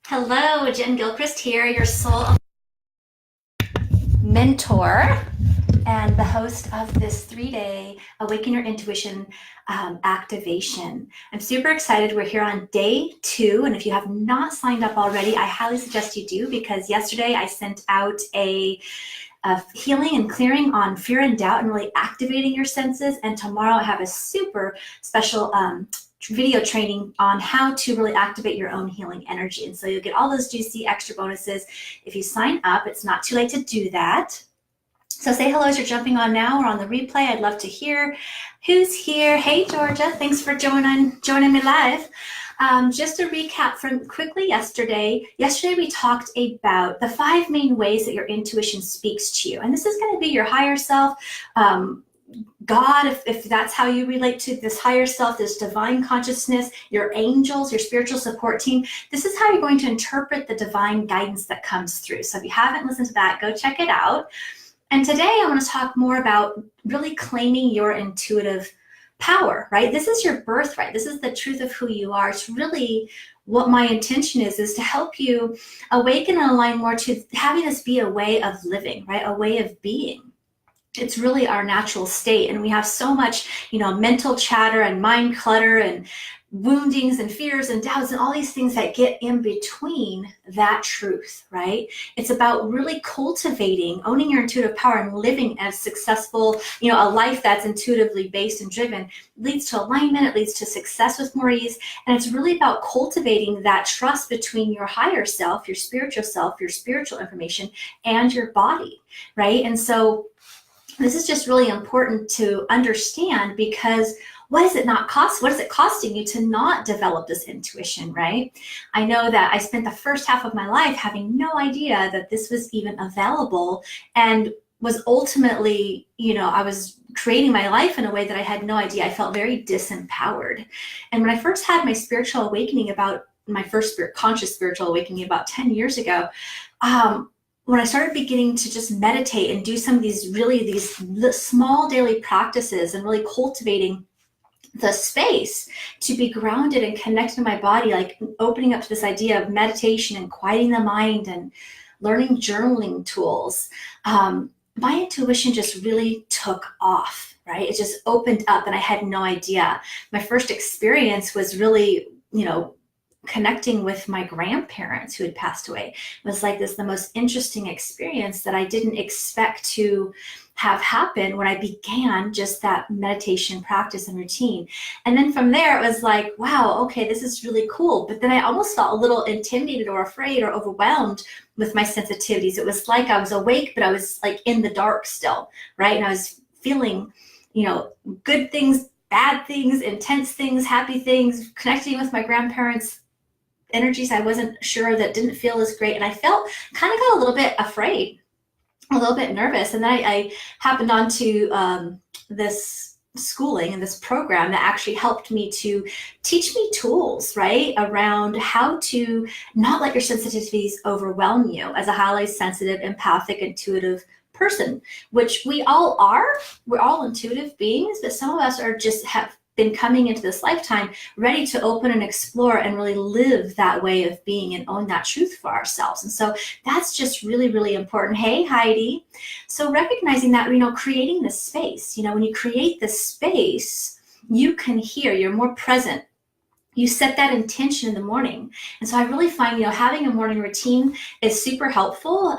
Hello, Jen Gilchrist here, your soul mentor and the host of this 3-day Awaken Your Intuition activation. I'm super excited. We're here on day 2, and if you have not signed up already, I highly suggest you do, because yesterday I sent out a healing and clearing on fear and doubt and really activating your senses, and tomorrow I have a super special video training on how to really activate your own healing energy. And so you'll get all those juicy extra bonuses if you sign up. It's not too late to do that. So say hello as you're jumping on now or on the replay. I'd love to hear who's here. Hey, Georgia, thanks for joining me live. Just to recap from quickly yesterday we talked about the 5 main ways that your intuition speaks to you. And this is going to be your higher self, God, if that's how you relate to this higher self, this divine consciousness, your angels, your spiritual support team. This is how you're going to interpret the divine guidance that comes through. So if you haven't listened to that, go check it out. And today I want to talk more about really claiming your intuitive power, right? This is your birthright. This is the truth of who you are. It's really what my intention is to help you awaken and align more to having this be a way of living, right? A way of being. It's really our natural state, and we have so much, mental chatter and mind clutter and woundings and fears and doubts and all these things that get in between that truth, right? It's about really cultivating, owning your intuitive power and living as successful, a life that's intuitively based and driven. It leads to alignment, it leads to success with more ease, and it's really about cultivating that trust between your higher self, your spiritual information, and your body, right? And so this is just really important to understand, because what is it costing you to not develop this intuition, right? I know that I spent the first half of my life having no idea that this was even available, and was ultimately, I was creating my life in a way that I had no idea. I felt very disempowered. And when I first had my spiritual awakening, conscious spiritual awakening about 10 years ago, when I started beginning to just meditate and do some of these small daily practices and really cultivating the space to be grounded and connected to my body, like opening up to this idea of meditation and quieting the mind and learning journaling tools, my intuition just really took off, right? It just opened up and I had no idea. My first experience was really, connecting with my grandparents who had passed away. It was like the most interesting experience that I didn't expect to have happen when I began just that meditation practice and routine. And then from there, it was like, wow, okay, this is really cool. But then I almost felt a little intimidated or afraid or overwhelmed with my sensitivities. It was like I was awake, but I was like in the dark still, right? And I was feeling, good things, bad things, intense things, happy things, connecting with my grandparents, energies I wasn't sure, that didn't feel as great. And I got a little bit afraid, a little bit nervous. And then I happened onto this schooling and this program that actually helped me to teach me tools, right, around how to not let your sensitivities overwhelm you as a highly sensitive, empathic, intuitive person, which we all are. We're all intuitive beings, but some of us have been coming into this lifetime ready to open and explore and really live that way of being and own that truth for ourselves. And so that's just really, really important. Hey, Heidi. So recognizing that, creating this space, when you create this space, you can hear, you're more present. You set that intention in the morning. And so I really find, having a morning routine is super helpful.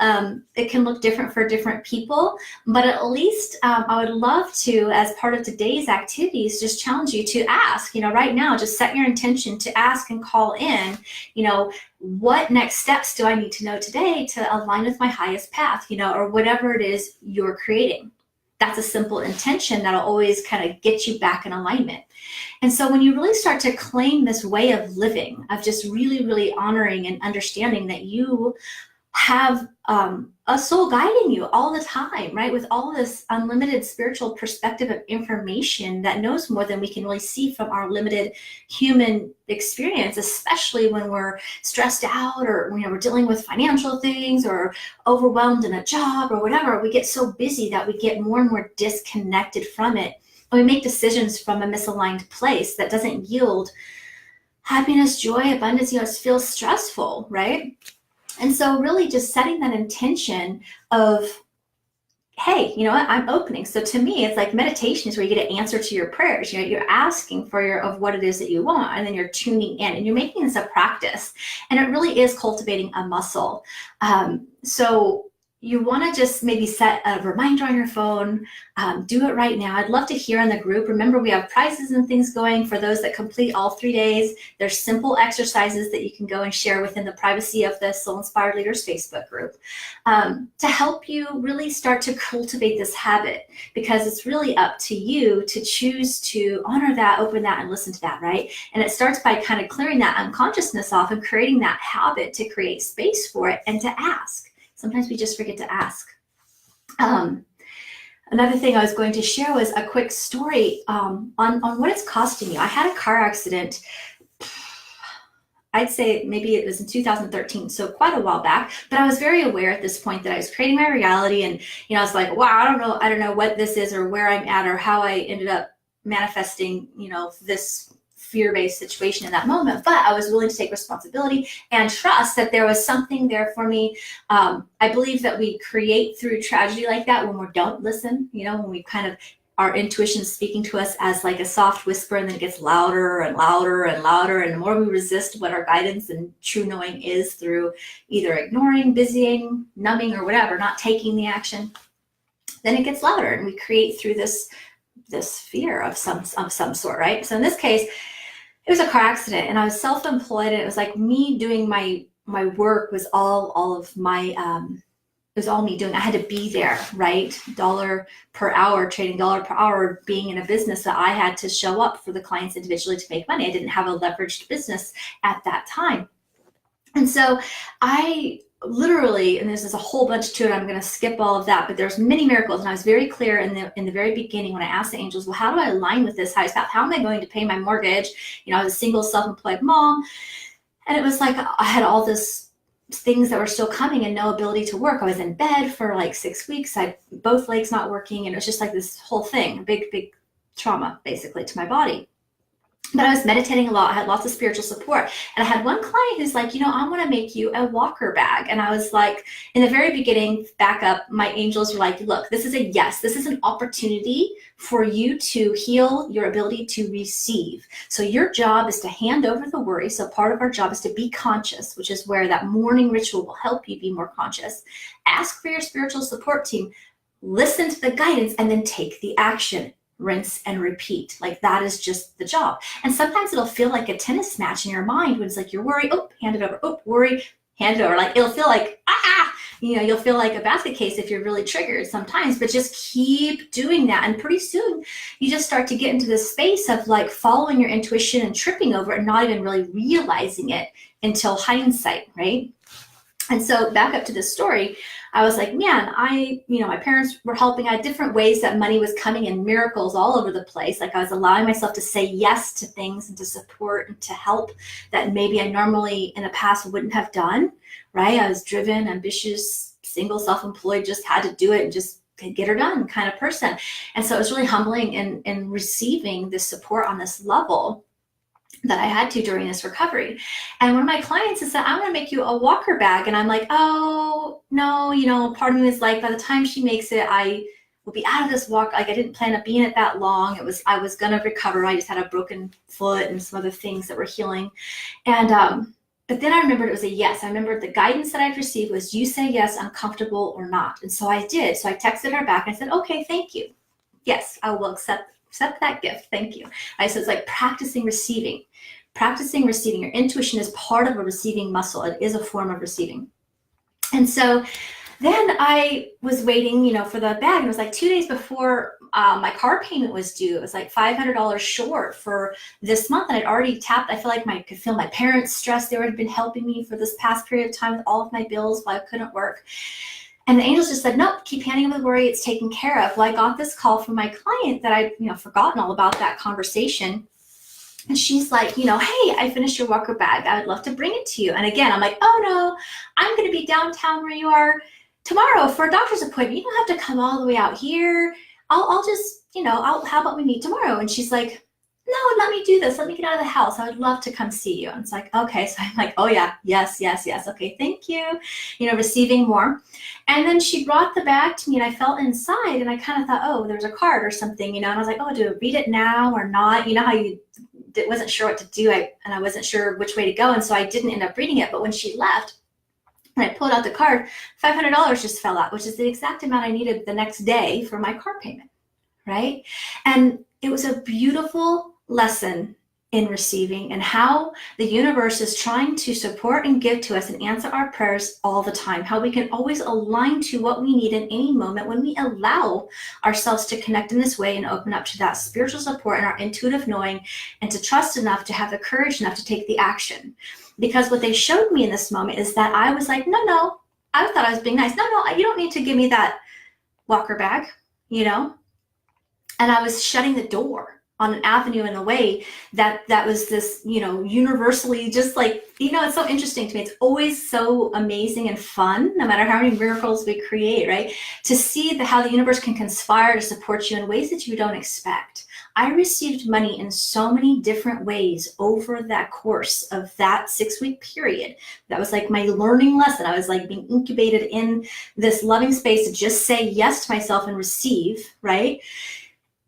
It can look different for different people, but at least I would love to, as part of today's activities, just challenge you to ask, right now, just set your intention to ask and call in, what next steps do I need to know today to align with my highest path, or whatever it is you're creating. That's a simple intention that'll always kind of get you back in alignment. And so when you really start to claim this way of living, of just really, really honoring and understanding that you have a soul guiding you all the time, right? With all this unlimited spiritual perspective of information that knows more than we can really see from our limited human experience, especially when we're stressed out or we're dealing with financial things or overwhelmed in a job or whatever. We get so busy that we get more and more disconnected from it. And we make decisions from a misaligned place that doesn't yield happiness, joy, abundance, it feels stressful, right? And so really just setting that intention of, hey, you know what, I'm opening. So to me, it's like meditation is where you get an answer to your prayers. You're asking for of what it is that you want, and then you're tuning in and you're making this a practice. And it really is cultivating a muscle. So you want to just maybe set a reminder on your phone. Do it right now. I'd love to hear in the group. Remember, we have prizes and things going for those that complete all 3 days. There's simple exercises that you can go and share within the privacy of the Soul Inspired Leaders Facebook group to help you really start to cultivate this habit, because it's really up to you to choose to honor that, open that, and listen to that, right? And it starts by kind of clearing that unconsciousness off and creating that habit to create space for it and to ask. Sometimes we just forget to ask. Another thing I was going to share was a quick story on what it's costing me. I had a car accident, I'd say maybe it was in 2013, so quite a while back, but I was very aware at this point that I was creating my reality, and I was like, wow, I don't know what this is or where I'm at or how I ended up manifesting, this fear-based situation in that moment, but I was willing to take responsibility and trust that there was something there for me. I believe that we create through tragedy like that when we don't listen, when we kind of, our intuition is speaking to us as like a soft whisper, and then it gets louder and louder and louder. And the more we resist what our guidance and true knowing is through either ignoring, busying, numbing, or whatever, not taking the action, then it gets louder, and we create through this fear of some sort, right? So in this case, it was a car accident, and I was self-employed, and it was like me doing my work was all of my, it was all me doing. I had to be there, right? $1 per hour, trading $1 per hour, being in a business that I had to show up for the clients individually to make money. I didn't have a leveraged business at that time. And so I literally, and this is a whole bunch to it, I'm going to skip all of that, but there's many miracles. And I was very clear in the very beginning when I asked the angels, well, how do I align with this highest path? How am I going to pay my mortgage? I was a single self-employed mom, and it was like I had all this things that were still coming and no ability to work. I was in bed for like 6 weeks. I had both legs not working, and it was just like this whole thing, a big trauma basically to my body. But I was meditating a lot. I had lots of spiritual support. And I had one client who's like, I want to make you a walker bag. And I was like, in the very beginning, back up, my angels were like, look, this is a yes. This is an opportunity for you to heal your ability to receive. So your job is to hand over the worry. So part of our job is to be conscious, which is where that morning ritual will help you be more conscious. Ask for your spiritual support team, listen to the guidance, and then take the action. Rinse and repeat. Like that is just the job. And sometimes it'll feel like a tennis match in your mind when it's like you're worried, oh, hand it over, oh, worry, hand it over. Like it'll feel like, you'll feel like a basket case if you're really triggered sometimes, but just keep doing that. And pretty soon you just start to get into this space of like following your intuition and tripping over it and not even really realizing it until hindsight, right? And so back up to this story, I was like, man, my parents were helping. I had different ways that money was coming in, miracles all over the place. Like I was allowing myself to say yes to things and to support and to help that maybe I normally in the past wouldn't have done, right? I was driven, ambitious, single, self-employed, just had to do it and just get her done kind of person. And so it was really humbling in receiving this support on this level that I had to during this recovery. And one of my clients has said, I want to make you a walker bag. And I'm like, oh, no, part of me is like, by the time she makes it, I will be out of this walk. Like I didn't plan on being it that long. I was going to recover. I just had a broken foot and some other things that were healing. And, but then I remembered it was a yes. I remembered the guidance that I'd received was you say yes, uncomfortable or not. And so I did. So I texted her back and I said, okay, thank you. Yes, I will accept that gift. Thank you. So it's like practicing receiving. Your intuition is part of a receiving muscle. It is a form of receiving. And so then I was waiting, for the bag. And it was like 2 days before my car payment was due. It was like $500 short for this month. And I'd already tapped. I feel like I could feel my parents' stress. They had been helping me for this past period of time with all of my bills while I couldn't work. And the angels just said, nope, keep handing over the worry. It's taken care of. Well, I got this call from my client that I'd, forgotten all about that conversation. And she's like, hey, I finished your walker bag. I would love to bring it to you. And again, I'm like, oh no, I'm going to be downtown where you are tomorrow for a doctor's appointment. You don't have to come all the way out here. I'll just, how about we meet tomorrow? And she's like, no, let me do this. Let me get out of the house. I would love to come see you. And it's like, okay. So I'm like, oh yeah, yes, yes, yes. Okay, thank you. Receiving more. And then she brought the bag to me and I felt inside and I kind of thought, oh, there's a card or something, and I was like, oh, do I read it now or not? You know how you wasn't sure what to do, and I wasn't sure which way to go. And so I didn't end up reading it. But when she left, and I pulled out the card, $500 just fell out, which is the exact amount I needed the next day for my car payment, right? And it was a beautiful lesson in receiving and how the universe is trying to support and give to us and answer our prayers all the time, how we can always align to what we need in any moment when we allow ourselves to connect in this way and open up to that spiritual support and our intuitive knowing, and to trust enough to have the courage enough to take the action. Because what they showed me in this moment is that I was like, no, I thought I was being nice. No, you don't need to give me that walker bag, And I was shutting the door on an avenue in a way that was this, universally just like, it's so interesting to me. It's always so amazing and fun, no matter how many miracles we create, right? To see how the universe can conspire to support you in ways that you don't expect. I received money in so many different ways over that course of that 6-week period. That was like my learning lesson. I was like being incubated in this loving space to just say yes to myself and receive, right?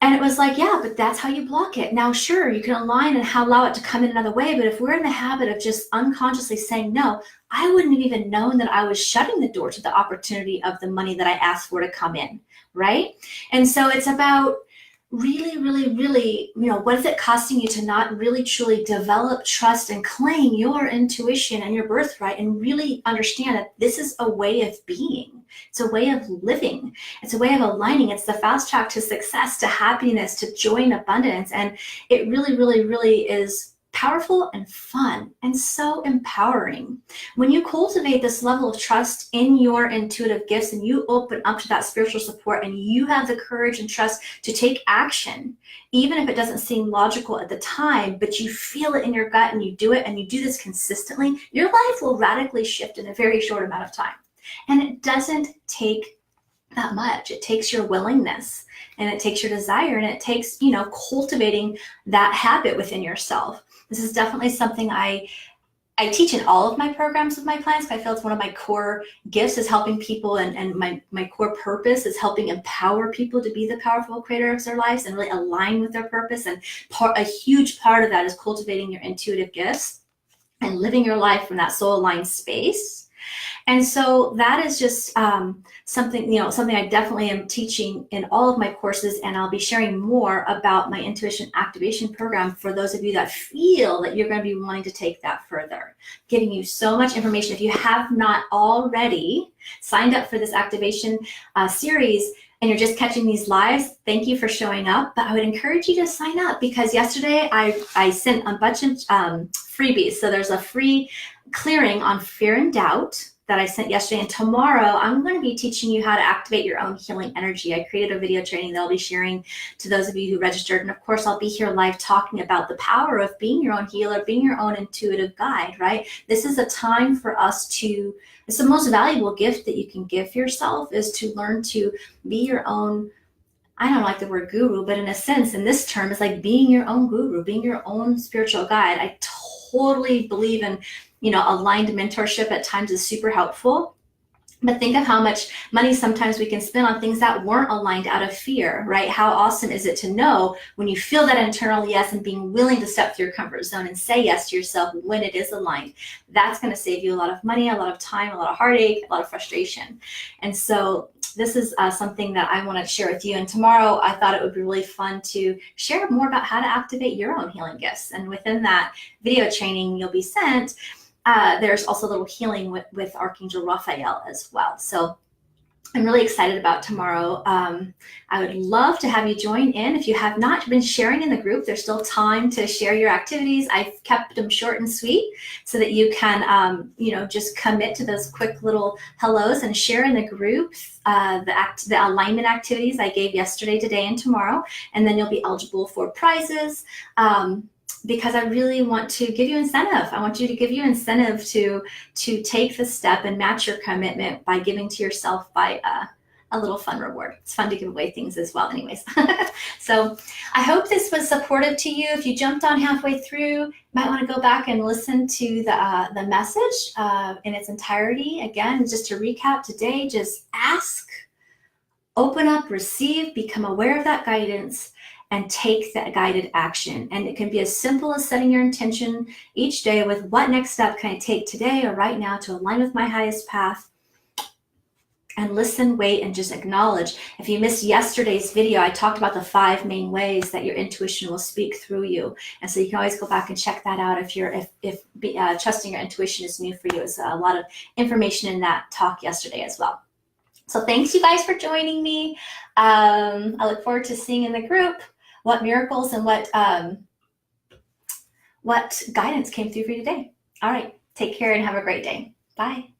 And it was like, yeah, but that's how you block it. Now, sure, you can align and allow it to come in another way, but if we're in the habit of just unconsciously saying no, I wouldn't have even known that I was shutting the door to the opportunity of the money that I asked for to come in, right? And so it's about really, really, really, what is it costing you to not really truly develop trust and claim your intuition and your birthright and really understand that this is a way of being. It's a way of living. It's a way of aligning. It's the fast track to success, to happiness, to joy and abundance. And it really, really, really is powerful and fun and so empowering. When you cultivate this level of trust in your intuitive gifts and you open up to that spiritual support and you have the courage and trust to take action, even if it doesn't seem logical at the time, but you feel it in your gut and you do it and you do this consistently, your life will radically shift in a very short amount of time. And it doesn't take that much. It takes your willingness and it takes your desire and it takes, cultivating that habit within yourself. This is definitely something I teach in all of my programs with my clients. I feel it's one of my core gifts is helping people, and my core purpose is helping empower people to be the powerful creator of their lives and really align with their purpose. And a huge part of that is cultivating your intuitive gifts and living your life from that soul aligned space. And so that is just something I definitely am teaching in all of my courses, and I'll be sharing more about my intuition activation program for those of you that feel that you're going to be wanting to take that further. Giving you so much information. If you have not already signed up for this activation series, and you're just catching these lives, thank you for showing up. But I would encourage you to sign up, because yesterday I sent a bunch of freebies. So there's a free clearing on fear and doubt that I sent yesterday. And tomorrow I'm going to be teaching you how to activate your own healing energy. I created a video training that I'll be sharing to those of you who registered. And of course, I'll be here live talking about the power of being your own healer, being your own intuitive guide, right? This is a time for us to, it's the most valuable gift that you can give yourself, is to learn to be your own, I don't like the word guru, but in a sense, in this term, it's like being your own guru, being your own spiritual guide. I totally believe in, aligned mentorship at times is super helpful. But think of how much money sometimes we can spend on things that weren't aligned out of fear, right? How awesome is it to know when you feel that internal yes and being willing to step through your comfort zone and say yes to yourself when it is aligned. That's going to save you a lot of money, a lot of time, a lot of heartache, a lot of frustration. And so this is something that I want to share with you. And tomorrow I thought it would be really fun to share more about how to activate your own healing gifts. And within that video training you'll be sent, there's also a little healing with Archangel Raphael as well. So I'm really excited about tomorrow. I would love to have you join in. If you have not been sharing in the group, there's still time to share your activities. I've kept them short and sweet so that you can, just commit to those quick little hellos and share in the group the alignment activities I gave yesterday, today, and tomorrow. And then you'll be eligible for prizes. Because I really want to give you incentive. I want you to give you incentive to take the step and match your commitment by giving to yourself by a little fun reward. It's fun to give away things as well anyways. So I hope this was supportive to you. If you jumped on halfway through, you might want to go back and listen to the message in its entirety. Again, just to recap today, just ask, open up, receive, become aware of that guidance, and take that guided action. And it can be as simple as setting your intention each day with what next step can I take today or right now to align with my highest path. And listen, wait, and just acknowledge. If you missed yesterday's video, I talked about the 5 main ways that your intuition will speak through you. And so you can always go back and check that out if trusting your intuition is new for you. There's a lot of information in that talk yesterday as well. So thanks you guys for joining me. I look forward to seeing in the group what miracles and what guidance came through for you today. All right, take care and have a great day. Bye.